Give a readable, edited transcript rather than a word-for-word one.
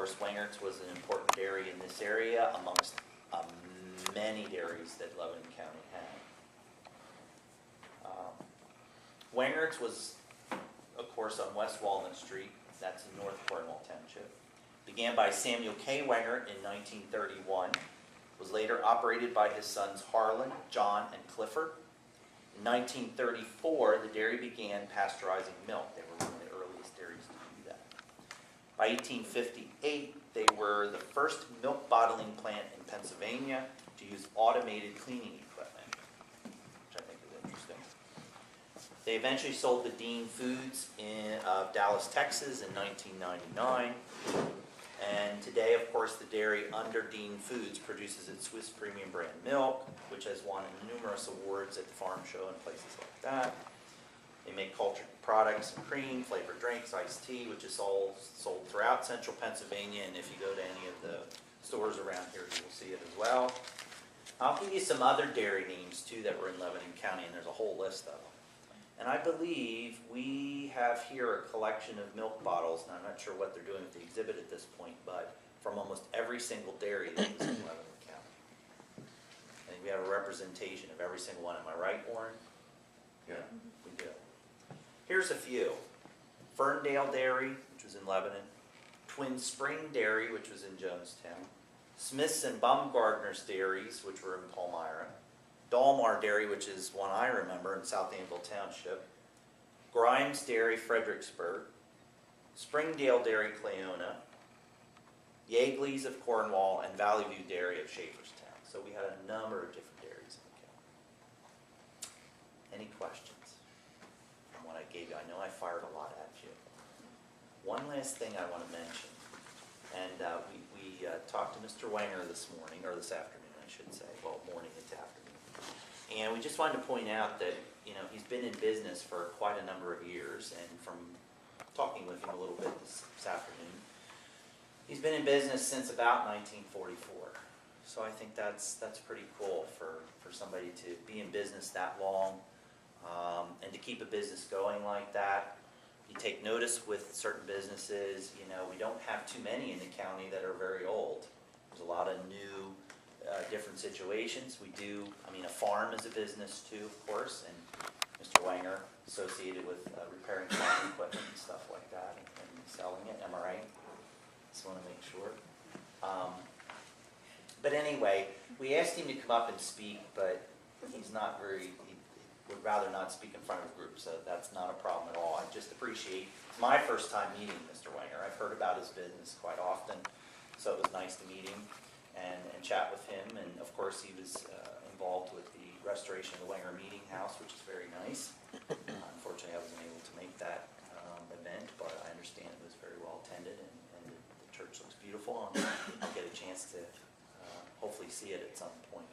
course, Wengerts was an important dairy in this area amongst many dairies that Lebanon County had. Wengerts was, of course, on West Walnut Street. That's in North Cornwall Township. Began by Samuel K. Wengert in 1931. Was later operated by his sons Harlan, John, and Clifford. In 1934, the dairy began pasteurizing milk. They were one of the earliest dairies to do that. By 1858, they were the first milk bottling plant in Pennsylvania to use automated cleaning equipment, which I think is interesting. They eventually sold to Dean Foods in Dallas, Texas in 1999. And today, of course, the dairy under Dean Foods produces its Swiss premium brand milk, which has won numerous awards at the farm show and places like that. They make cultured products and cream, flavored drinks, iced tea, which is all sold throughout central Pennsylvania. And if you go to any of the stores around here, you will see it as well. I'll give you some other dairy names, too, that were in Lebanon County, and there's a whole list of them. And I believe we have here a collection of milk bottles, and I'm not sure what they're doing with the exhibit at this point, but from almost every single dairy that is in Lebanon County. I think we have a representation of every single one. Am I right, Warren? Yeah. We do. Here's a few. Ferndale Dairy, which was in Lebanon. Twin Spring Dairy, which was in Jonestown. Smith's and Baumgardner's Dairies, which were in Palmyra. Dalmar Dairy, which is one I remember in South Danville Township. Grimes Dairy, Fredericksburg. Springdale Dairy, Clayona. Yeagley's of Cornwall, and Valley View Dairy of Schaeferstown. So we had a number of different dairies in the county. Any questions from what I gave you? I know I fired a lot at you. One last thing I want to mention, and we talked to Mr. Wenger this morning, or this afternoon, I should say. Well, morning into afternoon. And we just wanted to point out that, you know, he's been in business for quite a number of years, and from talking with him a little bit this afternoon, he's been in business since about 1944. So I think that's pretty cool for somebody to be in business that long, and to keep a business going like that. You take notice with certain businesses, you know, we don't have too many in the county that are very old. There's a lot of new different situations. We do, I mean, a farm is a business too, of course, and Mr. Wenger associated with repairing farm equipment and stuff like that, and selling it. Am I right? Just want to make sure. But anyway, we asked him to come up and speak, but he's not very, he would rather not speak in front of a group, so that's not a problem at all. I just appreciate, it's my first time meeting Mr. Wenger. I've heard about his business quite often, so it was nice to meet him and chat with him. And of course, he was involved with the restoration of the Wenger Meeting House, which is very nice. Unfortunately, I wasn't able to make that event, but I understand it was very well attended, and the church looks beautiful, and I'll get a chance to hopefully see it at some point.